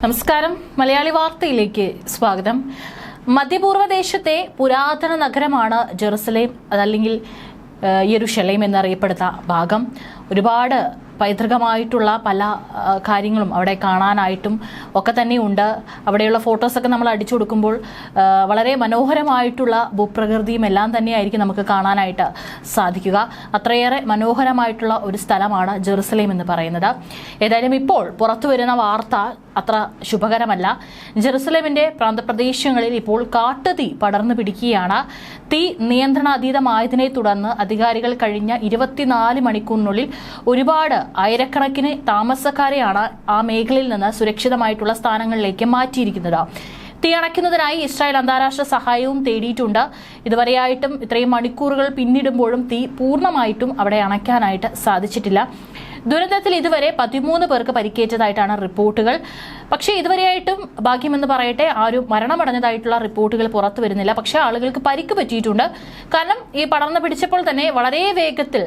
നമസ്കാരം മലയാളി വാർത്തയിലേക്ക് സ്വാഗതം. മധ്യപൂർവ്വദേശത്തെ പുരാതന നഗരമാണ് ജെറുസലേം, അതല്ലെങ്കിൽ യെരുശലേം എന്നറിയപ്പെടുന്ന ഭാഗം. ഒരുപാട് പൈതൃകമായിട്ടുള്ള പല കാര്യങ്ങളും അവിടെ കാണാനായിട്ടും ഒക്കെ തന്നെയുണ്ട്. അവിടെയുള്ള ഫോട്ടോസൊക്കെ നമ്മൾ അടിച്ചു കൊടുക്കുമ്പോൾ വളരെ മനോഹരമായിട്ടുള്ള ഭൂപ്രകൃതിയും എല്ലാം തന്നെയായിരിക്കും നമുക്ക് കാണാനായിട്ട് സാധിക്കുക. അത്രയേറെ മനോഹരമായിട്ടുള്ള ഒരു സ്ഥലമാണ് ജെറുസലേം എന്ന് പറയുന്നത്. ഏതായാലും ഇപ്പോൾ പുറത്തു വരുന്ന വാർത്ത അത്ര ശുഭകരമല്ല. ജെറുസലേമിന്റെ പ്രാന്തപ്രദേശങ്ങളിൽ ഇപ്പോൾ കാട്ടുതീ പടർന്നു പിടിക്കുകയാണ്. തീ നിയന്ത്രണാതീതമായതിനെ തുടർന്ന് അധികാരികൾ കഴിഞ്ഞ 24 മണിക്കൂറിനുള്ളിൽ ഒരുപാട് ആയിരക്കണക്കിന് താമസക്കാരെയാണ് ആ മേഖലയിൽ നിന്ന് സുരക്ഷിതമായിട്ടുള്ള സ്ഥാനങ്ങളിലേക്ക് മാറ്റിയിരിക്കുന്നത്. തീ അണയ്ക്കുന്നതിനായി ഇസ്രായേൽ അന്താരാഷ്ട്ര സഹായവും തേടിയിട്ടുണ്ട്. ഇതുവരെയായിട്ടും ഇത്രയും മണിക്കൂറുകൾ പിന്നിടുമ്പോഴും തീ പൂർണ്ണമായിട്ടും അവിടെ അണയ്ക്കാനായിട്ട് സാധിച്ചിട്ടില്ല. ദുരന്തത്തിൽ ഇതുവരെ 13 പേർക്ക് പരിക്കേറ്റതായിട്ടാണ് റിപ്പോർട്ടുകൾ. പക്ഷേ ഇതുവരെയായിട്ടും ഭാഗ്യമെന്ന് പറയട്ടെ, ആരും മരണമടഞ്ഞതായിട്ടുള്ള റിപ്പോർട്ടുകൾ പുറത്തു വരുന്നില്ല. പക്ഷേ ആളുകൾക്ക് പരിക്ക് പറ്റിയിട്ടുണ്ട്. കാരണം ഈ പടർന്നു പിടിച്ചപ്പോൾ തന്നെ വളരെ വേഗത്തിൽ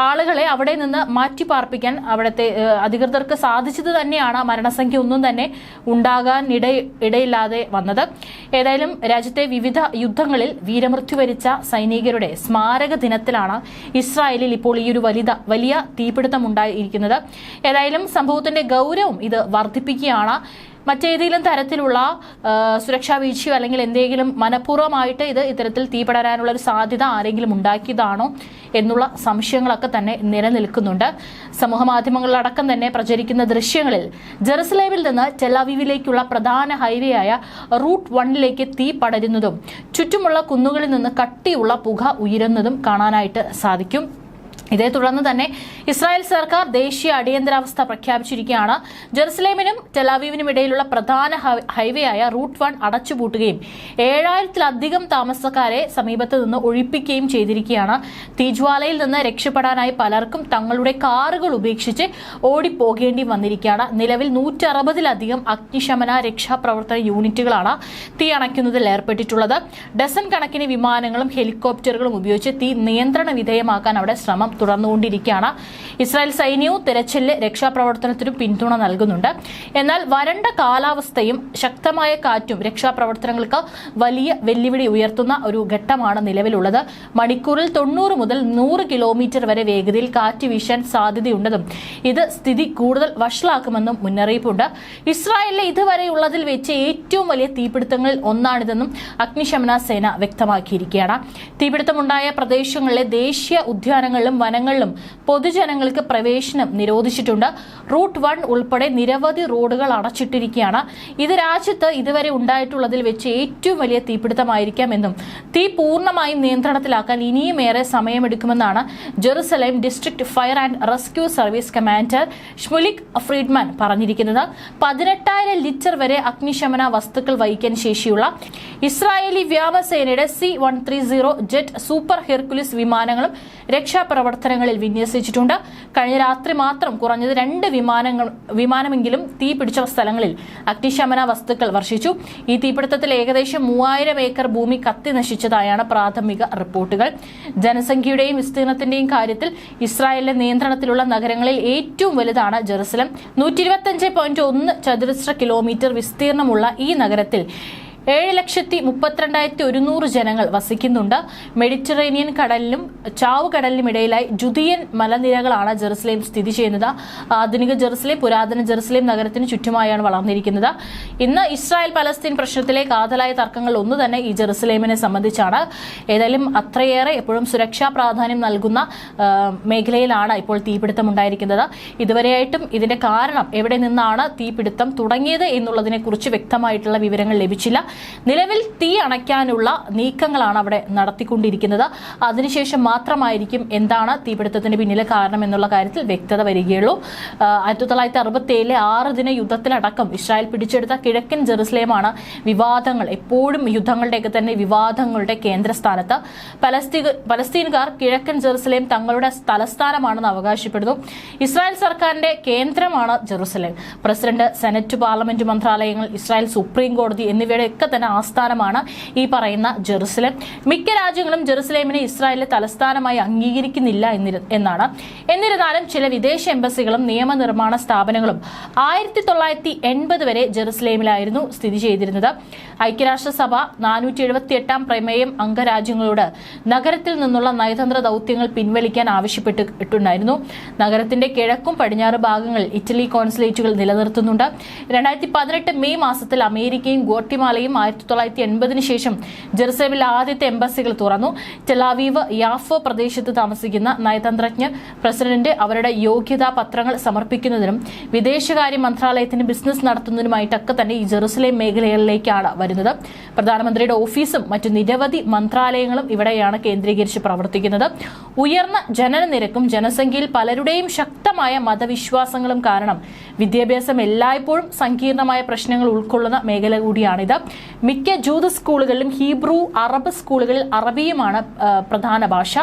ആളുകളെ അവിടെ നിന്ന് മാറ്റി പാർപ്പിക്കാൻ അവിടുത്തെ അധികൃതർക്ക് സാധിച്ചത് തന്നെയാണ് മരണസംഖ്യ ഒന്നും തന്നെ ഉണ്ടാകാൻ ഇടയില്ലാതെ വന്നത്. ഏതായാലും രാജ്യത്തെ വിവിധ യുദ്ധങ്ങളിൽ വീരമൃത്യു വരിച്ച സൈനികരുടെ സ്മാരക ദിനത്തിലാണ് ഇസ്രായേലിൽ ഇപ്പോൾ ഈ ഒരു വലിയ തീപിടുത്തം ഉണ്ടായിരിക്കുന്നത്. ഏതായാലും സംഭവത്തിന്റെ ഗൗരവം ഇത് വർദ്ധിപ്പിക്കുകയാണ്. മറ്റേതെങ്കിലും തരത്തിലുള്ള സുരക്ഷാ വീഴ്ചയോ അല്ലെങ്കിൽ എന്തെങ്കിലും മനഃപൂർവ്വമായിട്ട് ഇത്തരത്തിൽ തീപടരാനുള്ള ഒരു സാധ്യത ആരെങ്കിലും ഉണ്ടാക്കിയതാണോ എന്നുള്ള സംശയങ്ങളൊക്കെ തന്നെ നിലനിൽക്കുന്നുണ്ട്. സമൂഹ മാധ്യമങ്ങളിലടക്കം തന്നെ പ്രചരിക്കുന്ന ദൃശ്യങ്ങളിൽ ജെറുസലേമിൽ നിന്ന് ടെലവീവിലേക്കുള്ള പ്രധാന ഹൈവേ ആയ റൂട്ട് 1 തീ പടരുന്നതും ചുറ്റുമുള്ള കുന്നുകളിൽ നിന്ന് കട്ടിയുള്ള പുക ഉയരുന്നതും കാണാനായിട്ട് സാധിക്കും. ഇതേ തുടർന്ന് തന്നെ ഇസ്രായേൽ സർക്കാർ ദേശീയ അടിയന്തരാവസ്ഥ പ്രഖ്യാപിച്ചിരിക്കുകയാണ്. ജെറുസലേമിനും ടെലവീവിനും ഇടയിലുള്ള പ്രധാന ഹൈവേ ആയ റൂട്ട് 1 അടച്ചുപൂട്ടുകയും 7000-ലധികം താമസക്കാരെ സമീപത്ത് നിന്ന് ഒഴിപ്പിക്കുകയും ചെയ്തിരിക്കുകയാണ്. തീജ്വാലയിൽ നിന്ന് രക്ഷപ്പെടാനായി പലർക്കും തങ്ങളുടെ കാറുകൾ ഉപേക്ഷിച്ച് ഓടിപ്പോകേണ്ടി വന്നിരിക്കുകയാണ്. നിലവിൽ 160-ലധികം അഗ്നിശമന രക്ഷാപ്രവർത്തന യൂണിറ്റുകളാണ് തീ അണയ്ക്കുന്നതിൽ ഏർപ്പെട്ടിട്ടുള്ളത്. ഡസൻ കണക്കിന് വിമാനങ്ങളും ഹെലികോപ്റ്ററുകളും ഉപയോഗിച്ച് തീ നിയന്ത്രണ വിധേയമാക്കാൻ അവിടെ ശ്രമം തുടർന്നുകൊണ്ടിരിക്കുകയാണ്. ഇസ്രായേൽ സൈന്യവും തെരച്ചിലിന് രക്ഷാപ്രവർത്തനത്തിനും പിന്തുണ നൽകുന്നുണ്ട്. എന്നാൽ വരണ്ട കാലാവസ്ഥയും ശക്തമായ കാറ്റും രക്ഷാപ്രവർത്തനങ്ങൾക്ക് വലിയ വെല്ലുവിളി ഉയർത്തുന്ന ഒരു ഘട്ടമാണ് നിലവിലുള്ളത്. മണിക്കൂറിൽ 90 മുതൽ 100 കിലോമീറ്റർ വരെ വേഗതയിൽ കാറ്റ് വീശാൻ സാധ്യതയുണ്ടെന്നും ഇത് സ്ഥിതി കൂടുതൽ വഷളാക്കുമെന്നും മുന്നറിയിപ്പുണ്ട്. ഇസ്രായേലിലെ ഇതുവരെയുള്ളതിൽ വെച്ച് ഏറ്റവും വലിയ തീപിടുത്തങ്ങളിൽ ഒന്നാണിതെന്നും അഗ്നിശമന സേന വ്യക്തമാക്കിയിരിക്കുകയാണ്. തീപിടുത്തമുണ്ടായ പ്രദേശങ്ങളിലെ ദേശീയ ഉദ്യാനങ്ങളിലും വനങ്ങളിലും പൊതുജനങ്ങൾക്ക് പ്രവേശനം നിരോധിച്ചിട്ടുണ്ട്. റൂട്ട് 1 ഉൾപ്പെടെ നിരവധി റോഡുകൾ അടച്ചിട്ടിരിക്കുകയാണ്. ഇത് രാജ്യത്ത് ഇതുവരെ ഉണ്ടായിട്ടുള്ളതിൽ വെച്ച് ഏറ്റവും വലിയ തീപിടുത്തമായിരിക്കാം എന്നും തീ പൂർണ്ണമായും നിയന്ത്രണത്തിലാക്കാൻ ഇനിയും ഏറെ സമയമെടുക്കുമെന്നാണ് Jerusalem district fire and rescue service commander Shmulik Friedman പറഞ്ഞിരിക്കുന്നത്. 18,000 ലിറ്റർ വരെ അഗ്നിശമന വസ്തുക്കൾ വഹിക്കാൻ ശേഷിയുള്ള ഇസ്രായേലി വ്യോമസേനയുടെ C-130 ജെറ്റ് സൂപ്പർ ഹെർക്കുലിസ് വിമാനങ്ങളും രക്ഷാപ്രവർത്തനങ്ങളിൽ വിന്യസിച്ചിട്ടുണ്ട്. കഴിഞ്ഞ രാത്രി മാത്രം കുറഞ്ഞത് 2 വിമാനമെങ്കിലും തീ പിടിച്ച സ്ഥലങ്ങളിൽ അഗ്നിശമന വസ്തുക്കൾ വർഷിച്ചു. ഈ തീപിടുത്തത്തിൽ ഏകദേശം 3000 ഏക്കർ ഭൂമി കത്തി നശിച്ചതായാണ് പ്രാഥമിക റിപ്പോർട്ടുകൾ. ജനസംഖ്യയുടെയും വിസ്തീർണത്തിന്റെയും കാര്യത്തിൽ ഇസ്രായേലിന്റെ നിയന്ത്രണത്തിലുള്ള നഗരങ്ങളിൽ ഏറ്റവും വലുതാണ് ജെറുസലേം. 125.1 ചതുരശ്ര കിലോമീറ്റർ വിസ്തീർണമുള്ള ഈ നഗരത്തിൽ 7,32,100 ജനങ്ങൾ വസിക്കുന്നുണ്ട്. മെഡിറ്ററേനിയൻ കടലിനും ചാവുകടലിനും ഇടയിലായി ജുദിയൻ മലനിരകളാണ് ജെറുസലേം സ്ഥിതി ചെയ്യുന്നത്. ആധുനിക ജെറുസലേം പുരാതന ജെറുസലേം നഗരത്തിന് ചുറ്റുമായാണ് വളർന്നിരിക്കുന്നത്. ഇന്ന് ഇസ്രായേൽ പലസ്തീൻ പ്രശ്നത്തിലെ കാതലായ തർക്കങ്ങൾ ഒന്ന് തന്നെ ഈ ജെറുസലേമിനെ സംബന്ധിച്ചാണ്. ഏതായാലും അത്രയേറെ എപ്പോഴും സുരക്ഷാ പ്രാധാന്യം നൽകുന്ന മേഖലയിലാണ് ഇപ്പോൾ തീപിടുത്തം ഉണ്ടായിരിക്കുന്നത്. ഇതുവരെയായിട്ടും ഇതിന്റെ കാരണം എവിടെ നിന്നാണ് തീപിടുത്തം തുടങ്ങിയത് എന്നുള്ളതിനെ കുറിച്ച് വ്യക്തമായിട്ടുള്ള വിവരങ്ങൾ ലഭിച്ചില്ല. നിലവിൽ തീ അണയ്ക്കാനുള്ള നീക്കങ്ങളാണ് അവിടെ നടത്തിക്കൊണ്ടിരിക്കുന്നത്. അതിനുശേഷം മാത്രമായിരിക്കും എന്താണ് തീപിടുത്തത്തിന് പിന്നിലെ കാരണം എന്നുള്ള കാര്യത്തിൽ വ്യക്തത വരികയുള്ളൂ. 1967 6 ദിന യുദ്ധത്തിലടക്കം ഇസ്രായേൽ പിടിച്ചെടുത്ത കിഴക്കൻ ജെറുസലേമാണ് വിവാദങ്ങൾ, എപ്പോഴും യുദ്ധങ്ങളുടെയൊക്കെ തന്നെ വിവാദങ്ങളുടെ കേന്ദ്രസ്ഥാനത്ത്. പലസ്തീൻകാർ കിഴക്കൻ ജെറുസലേം തങ്ങളുടെ തലസ്ഥാനമാണെന്ന് അവകാശപ്പെടുന്നു. ഇസ്രായേൽ സർക്കാരിന്റെ കേന്ദ്രമാണ് ജെറുസലേം. പ്രസിഡന്റ്, സെനറ്റ്, പാർലമെന്റ് മന്ത്രാലയങ്ങൾ, ഇസ്രായേൽ സുപ്രീം കോടതി എന്നിവയുടെ ഒക്കെ തന്നെ ആസ്ഥാനമാണ് ഈ പറയുന്ന ജെറുസലേം. മിക്ക രാജ്യങ്ങളും ജെറുസലേമിനെ ഇസ്രായേലിലെ തലസ്ഥാനമായി അംഗീകരിക്കുന്നില്ല എന്നാണ്. എന്നിരുന്നാലും ചില വിദേശ എംബസികളും നിയമനിർമ്മാണ സ്ഥാപനങ്ങളും 1980 വരെ ജെറുസലേമിലായിരുന്നു സ്ഥിതി ചെയ്തിരുന്നത്. ഐക്യരാഷ്ട്രസഭ 478 പ്രമേയം അംഗരാജ്യങ്ങളോട് നഗരത്തിൽ നിന്നുള്ള നയതന്ത്ര ദൗത്യങ്ങൾ പിൻവലിക്കാൻ ആവശ്യപ്പെട്ടിട്ടുണ്ടായിരുന്നു. നഗരത്തിന്റെ കിഴക്കും പടിഞ്ഞാറ് ഭാഗങ്ങളിൽ ഇറ്റലി കോൺസുലേറ്റുകൾ നിലനിർത്തുന്നുണ്ട്. 2018 മെയ് മാസത്തിൽ അമേരിക്കയും ഗോട്ടിമാലയും 1980 ശേഷം ജെറുസലേമിൽ ആദ്യത്തെ എംബസികൾ തുറന്നു. ടെലാവീവ് യാഫോ പ്രദേശത്ത് താമസിക്കുന്ന നയതന്ത്രജ്ഞർ പ്രസിഡന്റ് അവരുടെ യോഗ്യതാ പത്രങ്ങൾ സമർപ്പിക്കുന്നതിനും വിദേശകാര്യ മന്ത്രാലയത്തിന് ബിസിനസ് നടത്തുന്നതിനുമായിട്ടൊക്കെ തന്നെ ഈ ജെറുസലേം മേഖലകളിലേക്കാണ് വരുന്നത്. പ്രധാനമന്ത്രിയുടെ ഓഫീസും മറ്റു നിരവധി മന്ത്രാലയങ്ങളും ഇവിടെയാണ് കേന്ദ്രീകരിച്ച് പ്രവർത്തിക്കുന്നത്. ഉയർന്ന ജനനനിരക്കും ജനസംഖ്യയിൽ പലരുടെയും ശക്തമായ മതവിശ്വാസങ്ങളും കാരണം വിദ്യാഭ്യാസം എല്ലായ്പ്പോഴും സങ്കീർണമായ പ്രശ്നങ്ങൾ ഉൾക്കൊള്ളുന്ന മേഖല കൂടിയാണിത്. മിക്ക ജൂത സ്കൂളുകളിലും ഹീബ്രു, അറബ് സ്കൂളുകളിൽ അറബിയുമാണ് പ്രധാന ഭാഷ.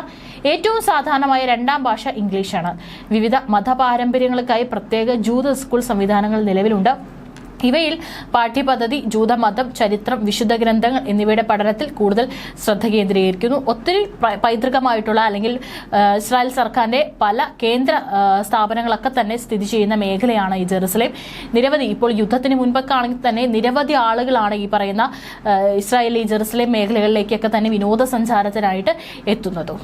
ഏറ്റവും സാധാരണമായ രണ്ടാം ഭാഷ ഇംഗ്ലീഷാണ്. വിവിധ മതപാരമ്പര്യങ്ങൾക്കായി പ്രത്യേക ജൂത സ്കൂൾ സംവിധാനങ്ങൾ നിലവിലുണ്ട്. ഇവയിൽ പാഠ്യപദ്ധതി ജൂതമതം, ചരിത്രം, വിശുദ്ധ ഗ്രന്ഥങ്ങൾ എന്നിവയുടെ പഠനത്തിൽ കൂടുതൽ ശ്രദ്ധ കേന്ദ്രീകരിക്കുന്നു. ഒത്തിരി പൈതൃകമായിട്ടുള്ള അല്ലെങ്കിൽ ഇസ്രായേൽ സർക്കാരിന്റെ പല കേന്ദ്ര സ്ഥാപനങ്ങളൊക്കെ തന്നെ സ്ഥിതി ചെയ്യുന്ന മേഖലയാണ് ഈ ജെറുസലേം. നിരവധി ഇപ്പോൾ യുദ്ധത്തിന് മുൻപൊക്കെ ആണെങ്കിൽ തന്നെ നിരവധി ആളുകളാണ് ഈ പറയുന്ന ഇസ്രായേലി ജെറുസലേം മേഖലകളിലേക്കൊക്കെ തന്നെ വിനോദസഞ്ചാരത്തിനായിട്ട് എത്തുന്നത്.